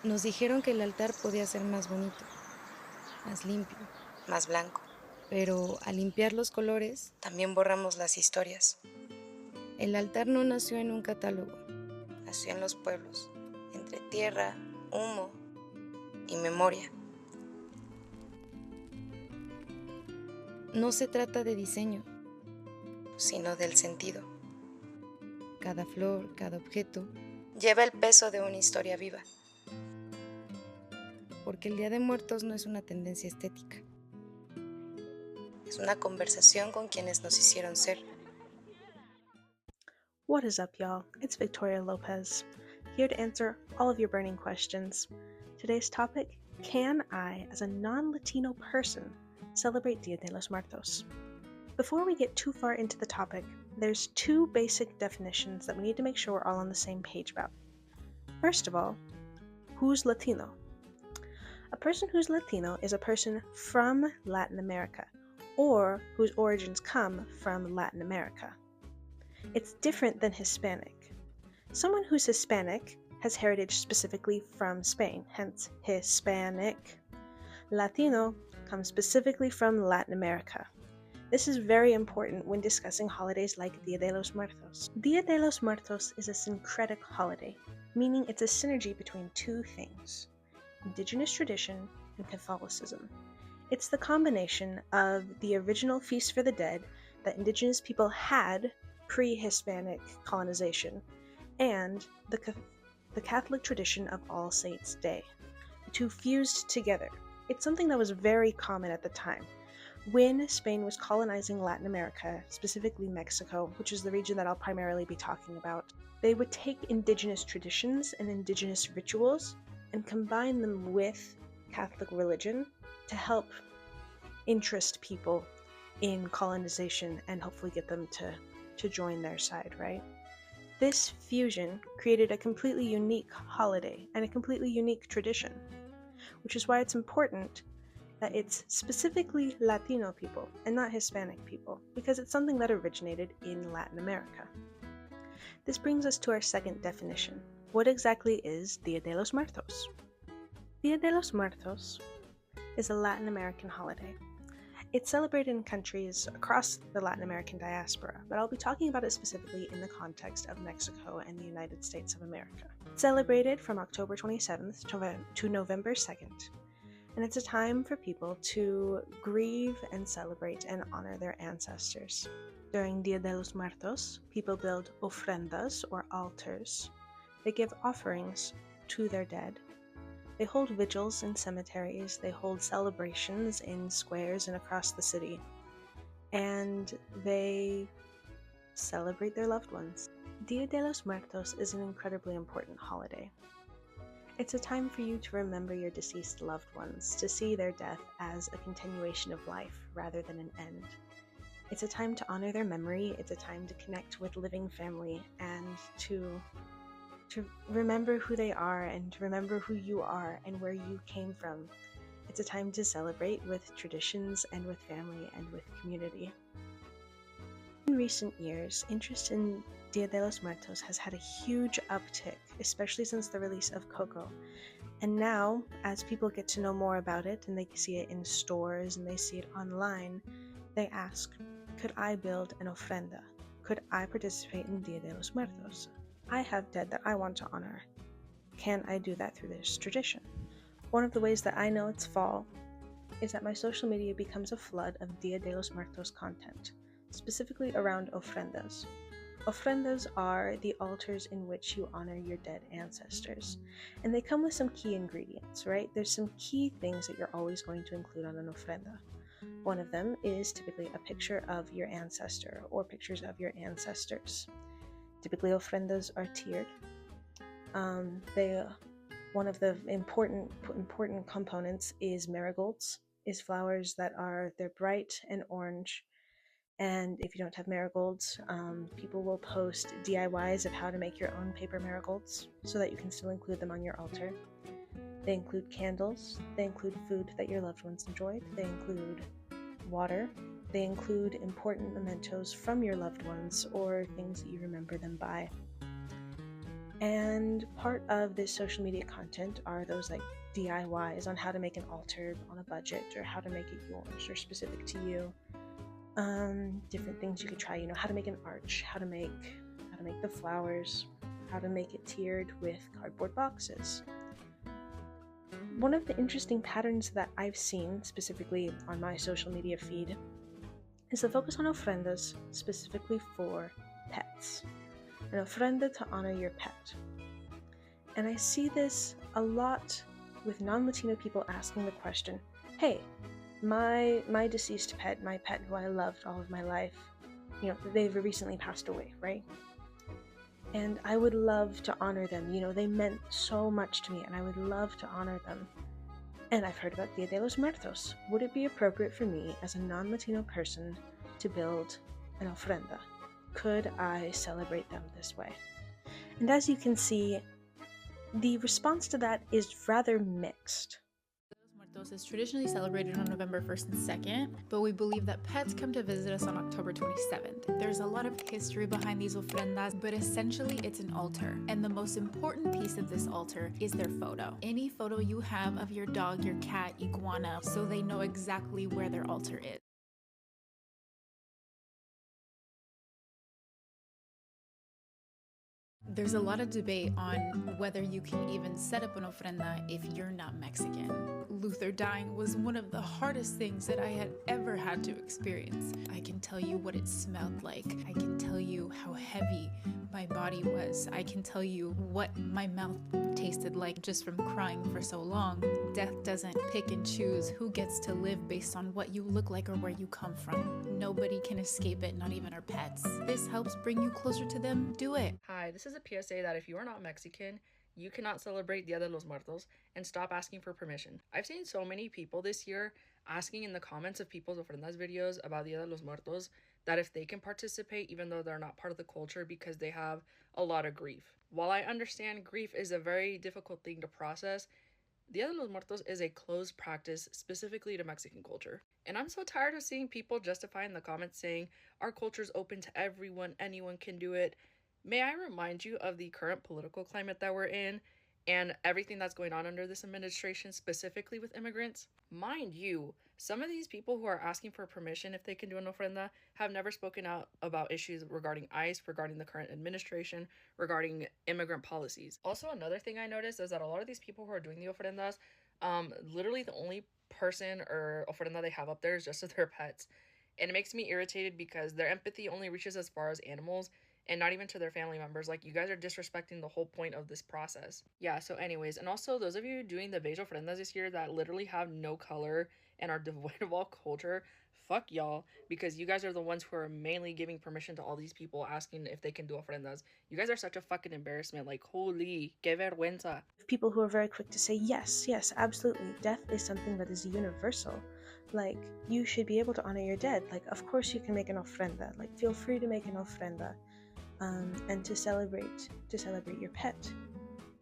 Nos dijeron que el altar podía ser más bonito, más limpio, más blanco, pero al limpiar los colores, también borramos las historias. El altar no nació en un catálogo, nació en los pueblos, entre tierra, humo y memoria. No se trata de diseño, sino del sentido. Cada flor, cada objeto, lleva el peso de una historia viva. Porque el Día de Muertos no es una tendencia estética. Es una conversación con quienes nos hicieron ser. What is up, y'all? It's Victoria Lopez, here to answer all of your burning questions. Today's topic, can I, as a non-Latino person, celebrate Dia de los Muertos? Before we get too far into the topic, there's two basic definitions that we need to make sure we're all on the same page about. First of all, who's Latino? A person who's Latino is a person from Latin America, or whose origins come from Latin America. It's different than Hispanic. Someone who's Hispanic has heritage specifically from Spain, hence Hispanic. Latino comes specifically from Latin America. This is very important when discussing holidays like Dia de los Muertos. Dia de los Muertos is a syncretic holiday, meaning it's a synergy between two things: indigenous tradition and Catholicism. It's the combination of the original Feast for the Dead that indigenous people had pre-Hispanic colonization and the Catholic tradition of All Saints' Day. The two fused together. It's something that was very common at the time. When Spain was colonizing Latin America, specifically Mexico, which is the region that I'll primarily be talking about, they would take indigenous traditions and indigenous rituals and combine them with Catholic religion to help interest people in colonization and hopefully get them to join their side, right? This fusion created a completely unique holiday and a completely unique tradition, which is why it's important that it's specifically Latino people and not Hispanic people, because it's something that originated in Latin America. This brings us to our second definition. What exactly is Dia de los Muertos? Dia de los Muertos is a Latin American holiday. It's celebrated in countries across the Latin American diaspora, but I'll be talking about it specifically in the context of Mexico and the United States of America. It's celebrated from October 27th to November 2nd, and it's a time for people to grieve and celebrate and honor their ancestors. During Dia de los Muertos, people build ofrendas, or altars. They give offerings to their dead. They hold vigils in cemeteries, they hold celebrations in squares and across the city, and they celebrate their loved ones. Dia de los Muertos is an incredibly important holiday. It's a time for you to remember your deceased loved ones, to see their death as a continuation of life rather than an end. It's a time to honor their memory, it's a time to connect with living family, and to remember who they are and to remember who you are and where you came from. It's a time to celebrate with traditions and with family and with community. In recent years, interest in Dia de los Muertos has had a huge uptick, especially since the release of Coco. And now, as people get to know more about it and they see it in stores and they see it online, they ask, could I build an ofrenda? Could I participate in Dia de los Muertos? I have dead that I want to honor. Can I do that through this tradition? One of the ways that I know it's fall is that my social media becomes a flood of Dia de los Muertos content, specifically around ofrendas. Ofrendas are the altars in which you honor your dead ancestors, and they come with some key ingredients, right? There's some key things that you're always going to include on an ofrenda. One of them is typically a picture of your ancestor or pictures of your ancestors. Typically, ofrendas are tiered. One of the important components is marigolds, is flowers that they're bright and orange. And if you don't have marigolds, people will post DIYs of how to make your own paper marigolds so that you can still include them on your altar. They include candles, they include food that your loved ones enjoyed, they include water, they include important mementos from your loved ones or things that you remember them by. And part of this social media content are those like DIYs on how to make an altar on a budget, or how to make it yours or specific to you. Different things you could try, how to make an arch, how to make the flowers, how to make it tiered with cardboard boxes. One of the interesting patterns that I've seen specifically on my social media feed is the focus on ofrendas specifically for pets. An ofrenda to honor your pet. And I see this a lot with non-Latino people asking the question, hey, my deceased pet, my pet who I loved all of my life, they've recently passed away, right? And I would love to honor them. They meant so much to me, and I would love to honor them. And I've heard about Dia de los Muertos. Would it be appropriate for me as a non-Latino person to build an ofrenda? Could I celebrate them this way? And as you can see, the response to that is rather mixed. Muertos is traditionally celebrated on November 1st and 2nd, but we believe that pets come to visit us on October 27th. There's a lot of history behind these ofrendas, but essentially it's an altar. And the most important piece of this altar is their photo. Any photo you have of your dog, your cat, iguana, so they know exactly where their altar is. There's a lot of debate on whether you can even set up an ofrenda if you're not Mexican. Luther dying was one of the hardest things that I had ever had to experience. I can tell you what it smelled like. I can tell you how heavy my body was. I can tell you what my mouth tasted like just from crying for so long. Death doesn't pick and choose who gets to live based on what you look like or where you come from. Nobody can escape it, not even our pets. This helps bring you closer to them. Do it. Hi, this is a PSA that if you are not Mexican, you cannot celebrate Dia de los Muertos, and stop asking for permission. I've seen so many people this year asking in the comments of people's ofrendas videos about Dia de los Muertos that if they can participate even though they're not part of the culture because they have a lot of grief. While I understand grief is a very difficult thing to process, Dia de los Muertos is a closed practice specifically to Mexican culture. And I'm so tired of seeing people justify in the comments saying our culture is open to everyone, anyone can do it. May I remind you of the current political climate that we're in and everything that's going on under this administration, specifically with immigrants? Mind you, some of these people who are asking for permission if they can do an ofrenda have never spoken out about issues regarding ICE, regarding the current administration, regarding immigrant policies. Also, another thing I noticed is that a lot of these people who are doing the ofrendas, literally the only person or ofrenda they have up there is just of their pets. And it makes me irritated because their empathy only reaches as far as animals and not even to their family members. Like, you guys are disrespecting the whole point of this process. Yeah, so anyways, and also those of you doing the beige ofrendas this year that literally have no color and are devoid of all culture, fuck y'all, because you guys are the ones who are mainly giving permission to all these people asking if they can do ofrendas. You guys are such a fucking embarrassment. Like, holy, que vergüenza. People who are very quick to say, yes, absolutely, death is something that is universal. Like, you should be able to honor your dead. Like, of course you can make an ofrenda. Like, feel free to make an ofrenda. And to celebrate your pet.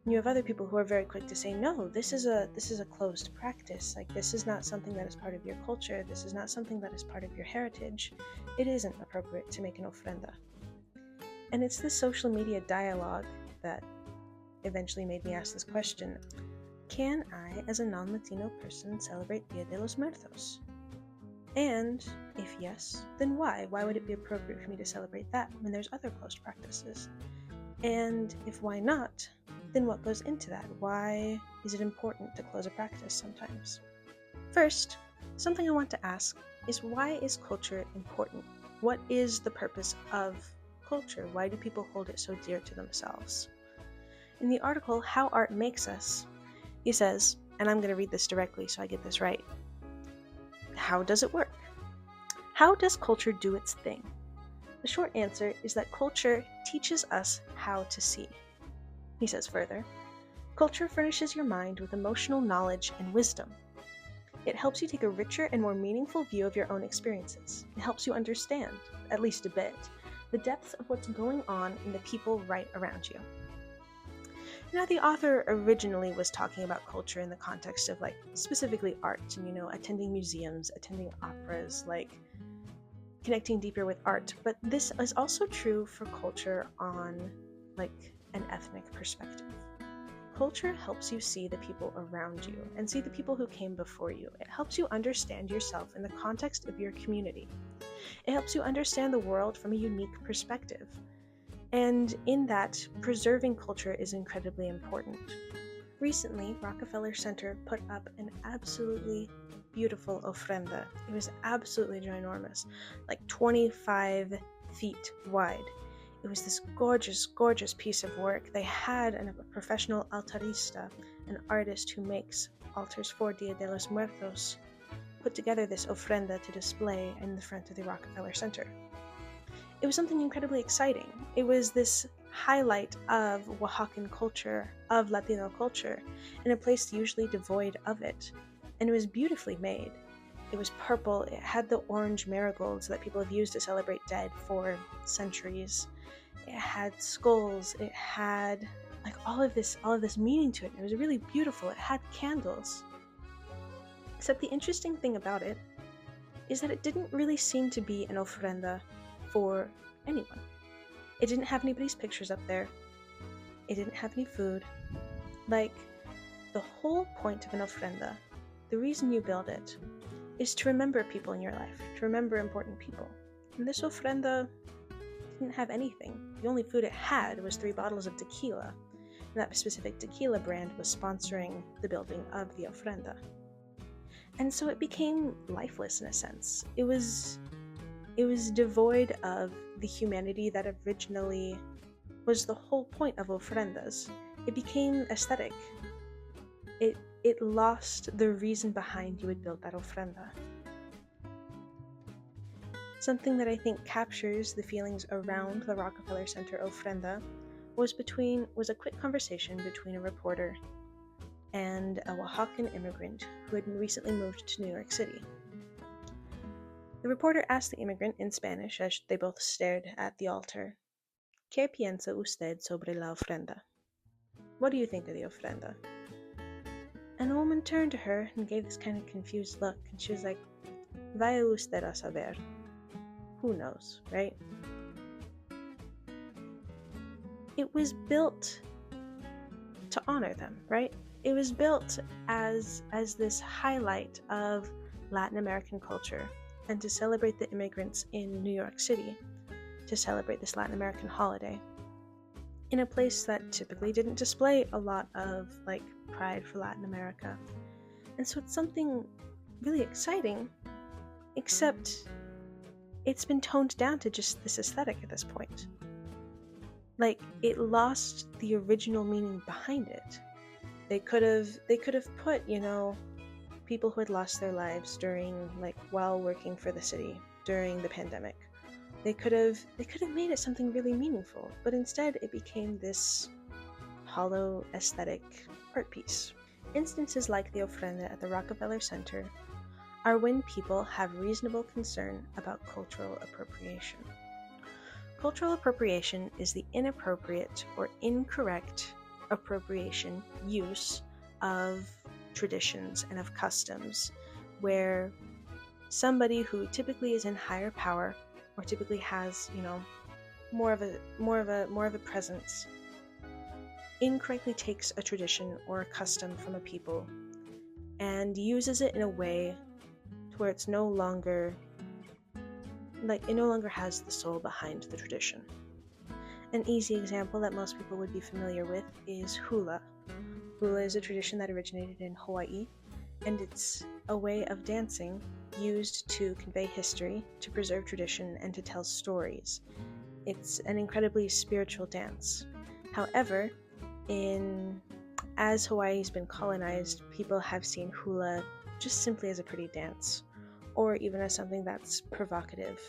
You have other people who are very quick to say, no, this is a closed practice. Like, this is not something that is part of your culture. This is not something that is part of your heritage. It isn't appropriate to make an ofrenda. And it's this social media dialogue that eventually made me ask this question: can I, as a non-Latino person, celebrate Dia de los Muertos? And if yes, then why? Why would it be appropriate for me to celebrate that when there's other closed practices? And if why not, then what goes into that? Why is it important to close a practice sometimes? First, something I want to ask is, why is culture important? What is the purpose of culture? Why do people hold it so dear to themselves? In the article, How Art Makes Us, he says, and I'm going to read this directly so I get this right: how does it work? How does culture do its thing? The short answer is that culture teaches us how to see. He says further, culture furnishes your mind with emotional knowledge and wisdom. It helps you take a richer and more meaningful view of your own experiences. It helps you understand, at least a bit, the depths of what's going on in the people right around you. Now, the author originally was talking about culture in the context of, like, specifically art and, attending museums, attending operas, like, connecting deeper with art. But this is also true for culture on, like, and ethnic perspective. Culture helps you see the people around you and see the people who came before you. It helps you understand yourself in the context of your community. It helps you understand the world from a unique perspective. And in that, preserving culture is incredibly important. Recently, Rockefeller Center put up an absolutely beautiful ofrenda. It was absolutely ginormous, like 25 feet wide. It was this gorgeous, gorgeous piece of work. They had a professional altarista, an artist who makes altars for Dia de los Muertos, put together this ofrenda to display in the front of the Rockefeller Center. It was something incredibly exciting. It was this highlight of Oaxacan culture, of Latino culture, in a place usually devoid of it. And it was beautifully made. It was purple, it had the orange marigolds that people have used to celebrate dead for centuries. It had skulls, it had like all of this meaning to it. It was really beautiful. It had candles. Except the interesting thing about it is that it didn't really seem to be an ofrenda for anyone. It didn't have anybody's pictures up there. It didn't have any food. Like, the whole point of an ofrenda, the reason you build it, is to remember people in your life, to remember important people. And this ofrenda didn't have anything. The only food it had was 3 bottles of tequila. And that specific tequila brand was sponsoring the building of the ofrenda. And so it became lifeless in a sense. It was devoid of the humanity that originally was the whole point of ofrendas. It became aesthetic. It lost the reason behind you would build that ofrenda. Something that I think captures the feelings around the Rockefeller Center ofrenda was a quick conversation between a reporter and a Oaxacan immigrant who had recently moved to New York City. The reporter asked the immigrant in Spanish as they both stared at the altar, ¿Qué piensa usted sobre la ofrenda? What do you think of the ofrenda? And the woman turned to her and gave this kind of confused look, and she was like, Vaya usted a saber. Who knows, right? It was built to honor them, right? It was built as this highlight of Latin American culture and to celebrate the immigrants in New York City, to celebrate this Latin American holiday in a place that typically didn't display a lot of like pride for Latin America. And so it's something really exciting, except it's been toned down to just this aesthetic at this point. Like, it lost the original meaning behind it. They could have put, people who had lost their lives while working for the city during the pandemic. They could have made it something really meaningful, but instead it became this hollow aesthetic art piece. Instances like the ofrenda at the Rockefeller Center are when people have reasonable concern about cultural appropriation. Cultural appropriation is the inappropriate or incorrect appropriation, use of traditions and of customs, where somebody who typically is in higher power or typically has, more of a presence, incorrectly takes a tradition or a custom from a people and uses it in a way to where it no longer has the soul behind the tradition. An easy example that most people would be familiar with is hula. Hula is a tradition that originated in Hawaii, and it's a way of dancing used to convey history, to preserve tradition, and to tell stories. It's an incredibly spiritual dance. However, as Hawaii's been colonized, people have seen hula just simply as a pretty dance, or even as something that's provocative.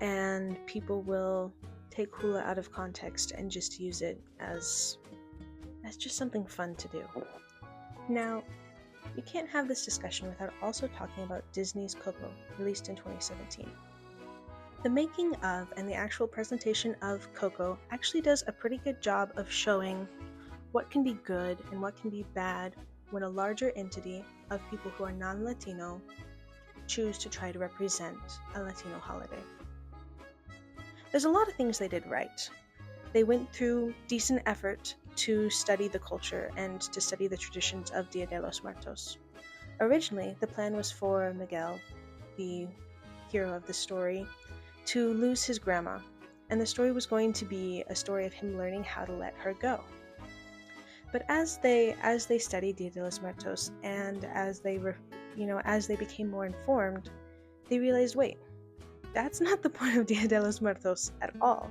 And people will take hula out of context and just use it as just something fun to do. Now, you can't have this discussion without also talking about Disney's Coco, released in 2017. The making of and the actual presentation of Coco actually does a pretty good job of showing what can be good and what can be bad when a larger entity of people who are non-Latino choose to try to represent a Latino holiday. There's a lot of things they did right. they went through decent effort to study the culture and to study the traditions of Dia de los Muertos. Originally, the plan was for Miguel, the hero of the story, to lose his grandma, and the story was going to be a story of him learning how to let her go. But as they studied Dia de los Muertos and as they became more informed, they realized, wait, that's not the point of Dia de los Muertos at all.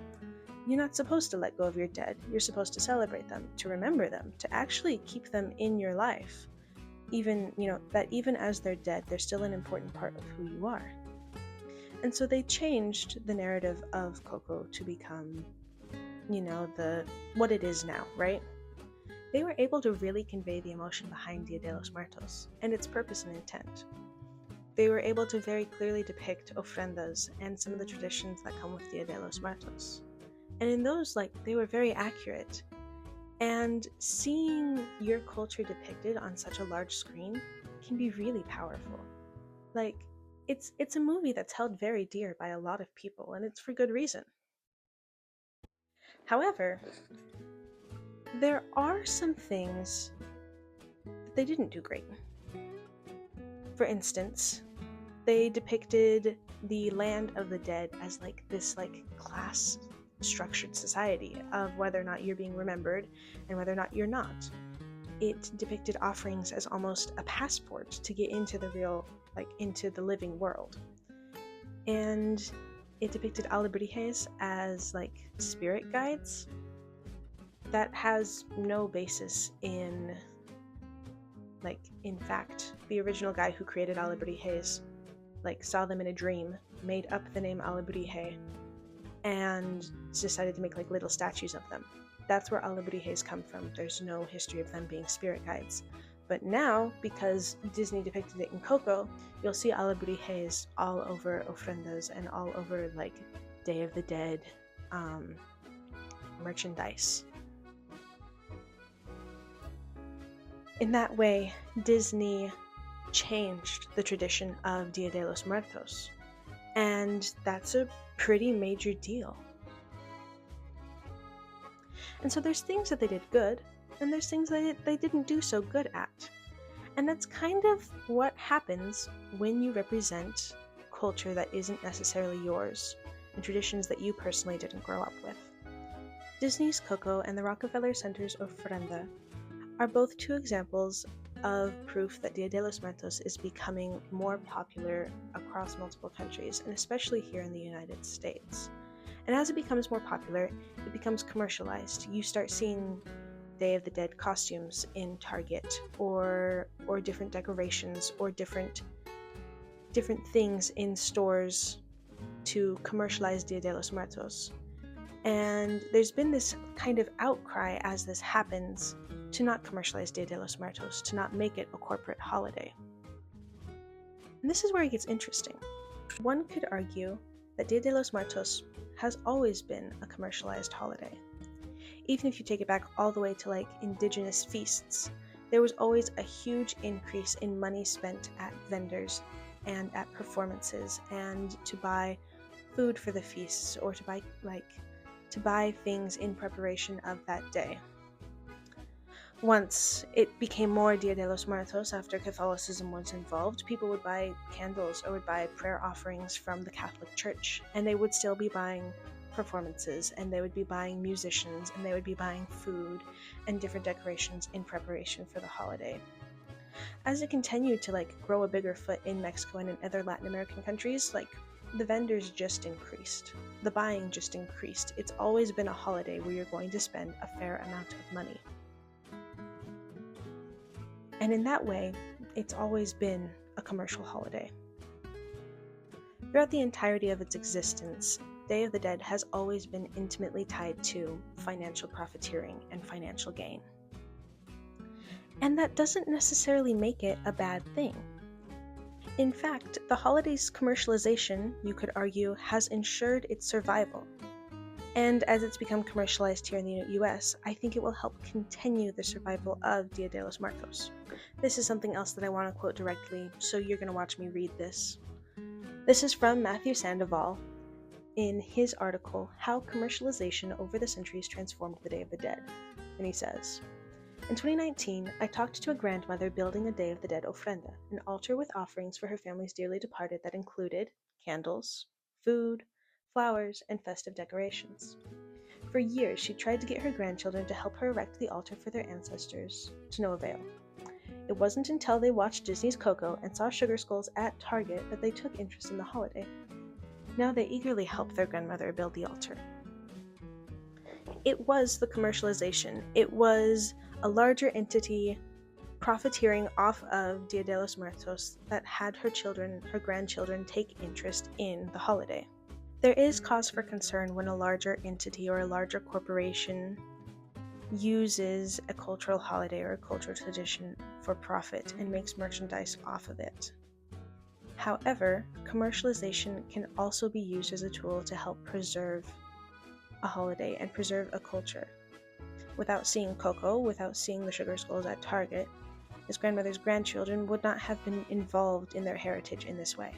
You're not supposed to let go of your dead. You're supposed to celebrate them, to remember them, to actually keep them in your life. Even as they're dead, they're still an important part of who you are. And so they changed the narrative of Coco to become, what it is now, right? They were able to really convey the emotion behind Dia de los Muertos and its purpose and intent. They were able to very clearly depict ofrendas and some of the traditions that come with Dia de los Muertos. And in those, they were very accurate. And seeing your culture depicted on such a large screen can be really powerful. It's a movie that's held very dear by a lot of people, and it's for good reason. However, there are some things that they didn't do great. For instance, they depicted the land of the dead as this class structured society of whether or not you're being remembered and whether or not you're not. It depicted offerings as almost a passport to get into the real, into the living world. And it depicted alebrijes as spirit guides. That has no basis in fact. The original guy who created alebrijes saw them in a dream, made up the name alebrije, and decided to make little statues of them. That's where alebrijes come from. There's no history of them being spirit guides. But now, because Disney depicted it in Coco, you'll see alebrijes all over ofrendas and all over Day of the Dead merchandise. In that way, Disney changed the tradition of Dia de los Muertos, and that's a pretty major deal. And so there's things that they did good, and there's things that they didn't do so good at. And that's kind of what happens when you represent culture that isn't necessarily yours, and traditions that you personally didn't grow up with. Disney's Coco and the Rockefeller Center's Ofrenda are both two examples of proof that Dia de los Muertos is becoming more popular across multiple countries, and especially here in the United States. And as it becomes more popular, it becomes commercialized. You start seeing Day of the Dead costumes in Target, or different decorations, or different things in stores to commercialize Dia de los Muertos. And there's been this kind of outcry as this happens to not commercialize Dia de los Muertos, to not make it a corporate holiday. And this is where it gets interesting. One could argue that Dia de los Muertos has always been a commercialized holiday. Even if you take it back all the way to indigenous feasts, there was always a huge increase in money spent at vendors and at performances, and to buy food for the feasts, or to buy things in preparation of that day. Once it became more Dia de los Muertos after Catholicism was involved, people would buy candles or would buy prayer offerings from the Catholic Church, and they would still be buying performances, and they would be buying musicians, and they would be buying food and different decorations in preparation for the holiday. As it continued to grow a bigger foot in Mexico and in other Latin American countries, the vendors just increased. The buying just increased. It's always been a holiday where you're going to spend a fair amount of money. And in that way, it's always been a commercial holiday. Throughout the entirety of its existence, Day of the Dead has always been intimately tied to financial profiteering and financial gain. And that doesn't necessarily make it a bad thing. In fact, the holiday's commercialization, you could argue, has ensured its survival. And as it's become commercialized here in the US, I think it will help continue the survival of Dia de los Muertos. This is something else that I want to quote directly, so you're going to watch me read this. This is from Matthew Sandoval, in his article, How Commercialization Over the Centuries Transformed the Day of the Dead. And he says, in 2019, I talked to a grandmother building a Day of the Dead ofrenda, an altar with offerings for her family's dearly departed that included candles, food, flowers, and festive decorations. For years, she tried to get her grandchildren to help her erect the altar for their ancestors, to no avail. It wasn't until they watched Disney's Coco and saw sugar skulls at Target that they took interest in the holiday. Now they eagerly help their grandmother build the altar. It was the commercialization. It was a larger entity profiteering off of Dia de los Muertos that had her grandchildren take interest in the holiday. There is cause for concern when a larger entity or a larger corporation uses a cultural holiday or a cultural tradition for profit and makes merchandise off of it. However, commercialization can also be used as a tool to help preserve a holiday and preserve a culture. Without seeing Coco, without seeing the sugar skulls at Target, his grandmother's grandchildren would not have been involved in their heritage in this way.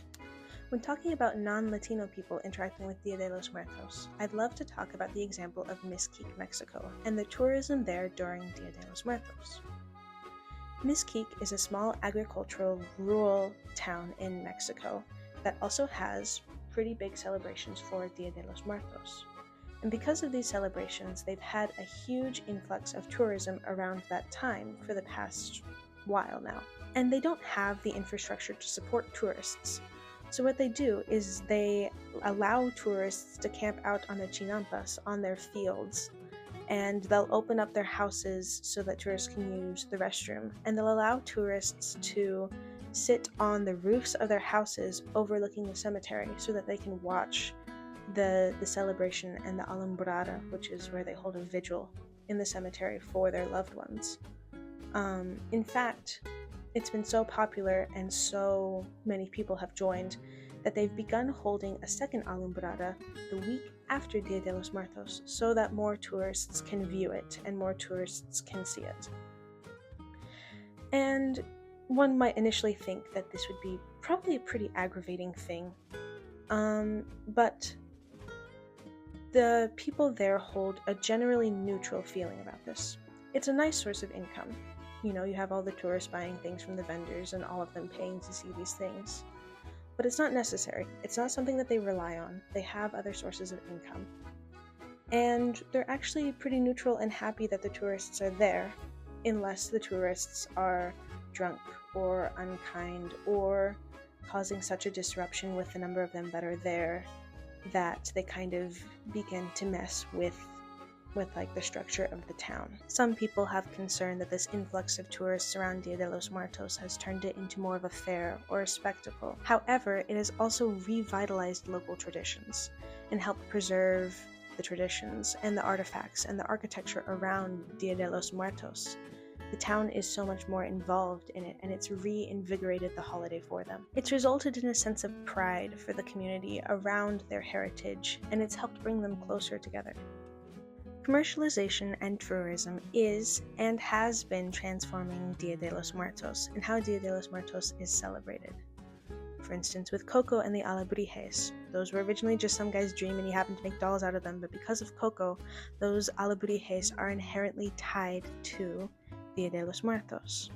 When talking about non-Latino people interacting with Dia de los Muertos, I'd love to talk about the example of Mesquite, Mexico, and the tourism there during Dia de los Muertos. Mesquite is a small agricultural rural town in Mexico that also has pretty big celebrations for Dia de los Muertos. And because of these celebrations, they've had a huge influx of tourism around that time for the past while now. And they don't have the infrastructure to support tourists. So what they do is they allow tourists to camp out on the chinampas, on their fields, and they'll open up their houses so that tourists can use the restroom. And they'll allow tourists to sit on the roofs of their houses overlooking the cemetery so that they can watch the celebration and the alumbrada, which is where they hold a vigil in the cemetery for their loved ones. In fact, it's been so popular and so many people have joined that they've begun holding a second alumbrada the week after Dia de los Muertos so that more tourists can view it and more tourists can see it. And one might initially think that this would be probably a pretty aggravating thing, but the people there hold a generally neutral feeling about this. It's a nice source of income. You know, you have all the tourists buying things from the vendors and all of them paying to see these things. But it's not necessary. It's not something that they rely on. They have other sources of income. And they're actually pretty neutral and happy that the tourists are there, unless the tourists are drunk or unkind or causing such a disruption with the number of them that are there that they kind of begin to mess with like the structure of the town. Some people have concern that this influx of tourists around Dia de los Muertos has turned it into more of a fair or a spectacle. However, it has also revitalized local traditions and helped preserve the traditions and the artifacts and the architecture around Dia de los Muertos. The town is so much more involved in it, and it's reinvigorated the holiday for them. It's resulted in a sense of pride for the community around their heritage, and it's helped bring them closer together. Commercialization and tourism is and has been transforming Dia de los Muertos and how Dia de los Muertos is celebrated. For instance, with Coco and the alebrijes, those were originally just some guy's dream and he happened to make dolls out of them, but because of Coco, those alebrijes are inherently tied to Dia de los Muertos.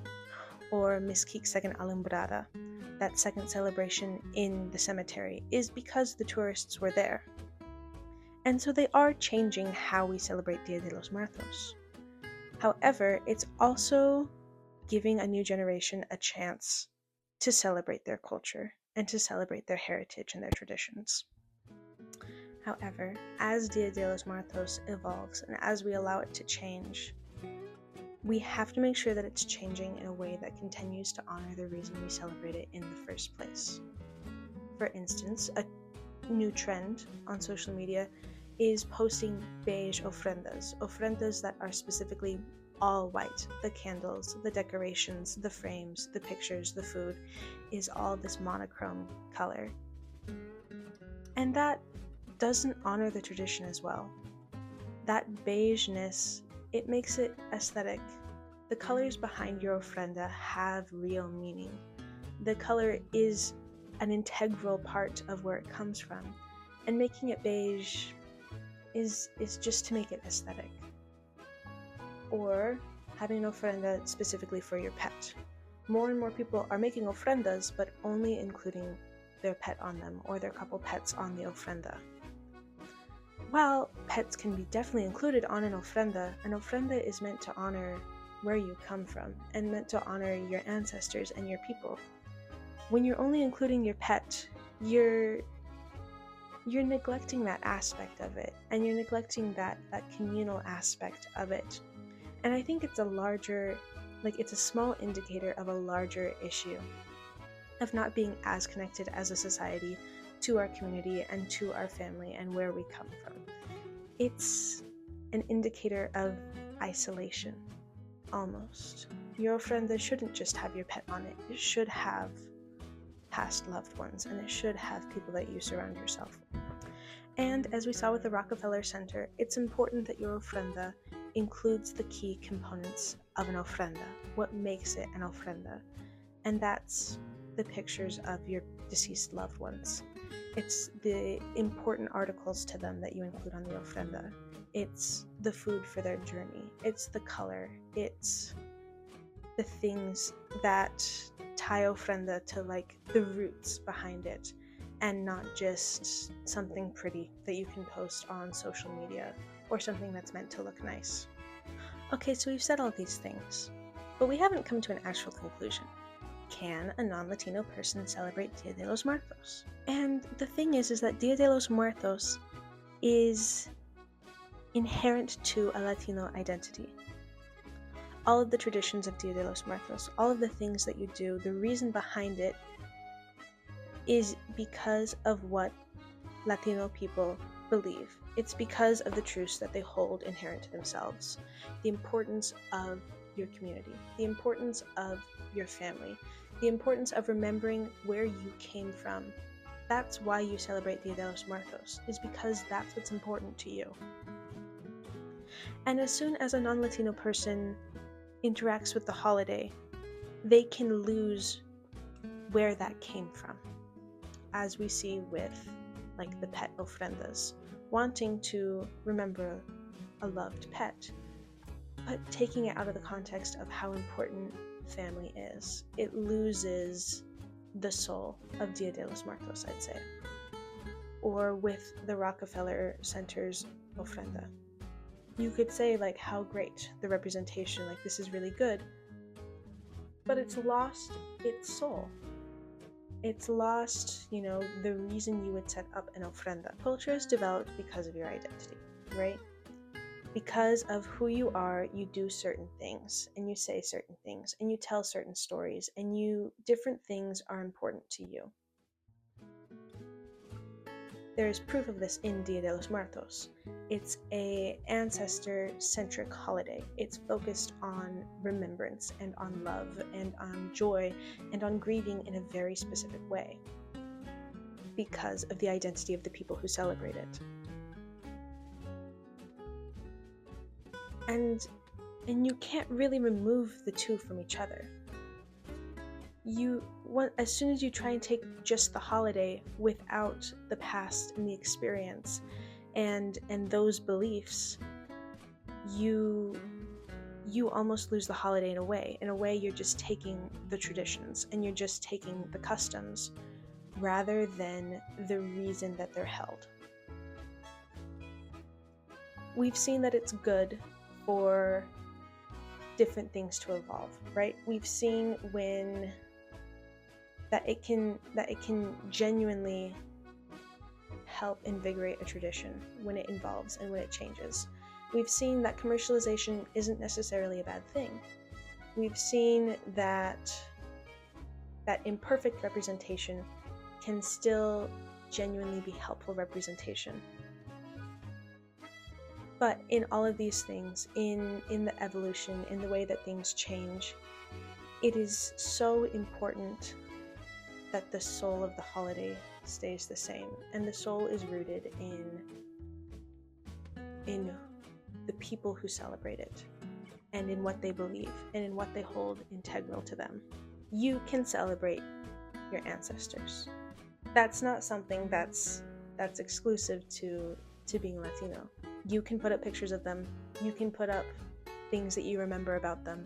Or Mesquite's second alumbrada, that second celebration in the cemetery, is because the tourists were there. And so they are changing how we celebrate Dia de los Muertos. However, it's also giving a new generation a chance to celebrate their culture and to celebrate their heritage and their traditions. However, as Dia de los Muertos evolves and as we allow it to change, we have to make sure that it's changing in a way that continues to honor the reason we celebrate it in the first place. For instance, a new trend on social media is posting beige ofrendas that are specifically all white. The candles, the decorations, the frames, the pictures, the food is all this monochrome color. And that doesn't honor the tradition as well. That beigeness, it makes it aesthetic. The colors behind your ofrenda have real meaning. The color is an integral part of where it comes from. And making it beige is just to make it aesthetic. Or having an ofrenda specifically for your pet. More and more people are making ofrendas, but only including their pet on them, or their couple pets on the ofrenda. While pets can be definitely included on an ofrenda is meant to honor where you come from, and meant to honor your ancestors and your people. When you're only including your pet, you're neglecting that aspect of it, and you're neglecting that communal aspect of it. And I think it's it's a small indicator of a larger issue of not being as connected as a society to our community and to our family and where we come from. It's an indicator of isolation, almost. Your ofrenda shouldn't just have your pet on it. It should have past loved ones, and it should have people that you surround yourself with. And as we saw with the Rockefeller Center, it's important that your ofrenda includes the key components of an ofrenda, what makes it an ofrenda. And that's the pictures of your deceased loved ones. It's the important articles to them that you include on the ofrenda. It's the food for their journey. It's the color. It's the things that tie ofrenda to the roots behind it, and not just something pretty that you can post on social media or something that's meant to look nice. Okay, so we've said all these things, but we haven't come to an actual conclusion. Can a non-Latino person celebrate Dia de los Muertos? And the thing is that Dia de los Muertos is inherent to a Latino identity. All of the traditions of Dia de los Muertos, all of the things that you do, the reason behind it is because of what Latino people believe. It's because of the truths that they hold inherent to themselves. The importance of your community, the importance of your family, the importance of remembering where you came from. That's why you celebrate Dia de los Muertos, is because that's what's important to you. And as soon as a non-Latino person interacts with the holiday, they can lose where that came from, as we see with the pet ofrendas, wanting to remember a loved pet, but taking it out of the context of how important family is. It loses the soul of Dia de los Muertos, I'd say. Or with the Rockefeller Center's ofrenda. You could say how great the representation, this is really good, but it's lost its soul. It's lost, the reason you would set up an ofrenda. Culture is developed because of your identity, right? Because of who you are, you do certain things, and you say certain things, and you tell certain stories, and different things are important to you. There is proof of this in Dia de los Muertos. It's an ancestor-centric holiday. It's focused on remembrance and on love and on joy and on grieving in a very specific way because of the identity of the people who celebrate it. And you can't really remove the two from each other. As soon as you try and take just the holiday without the past and the experience and those beliefs, you almost lose the holiday in a way. In a way, you're just taking the traditions and you're just taking the customs rather than the reason that they're held. We've seen that it's good for different things to evolve, right? We've seen that it can genuinely help invigorate a tradition when it evolves and when it changes. We've seen that commercialization isn't necessarily a bad thing. We've seen that imperfect representation can still genuinely be helpful representation. But in all of these things, in the evolution, in the way that things change, it is so important that the soul of the holiday stays the same. And the soul is rooted in the people who celebrate it, and in what they believe, and in what they hold integral to them. You can celebrate your ancestors. That's not something that's that's exclusive to being Latino. You can put up pictures of them. You can put up things that you remember about them.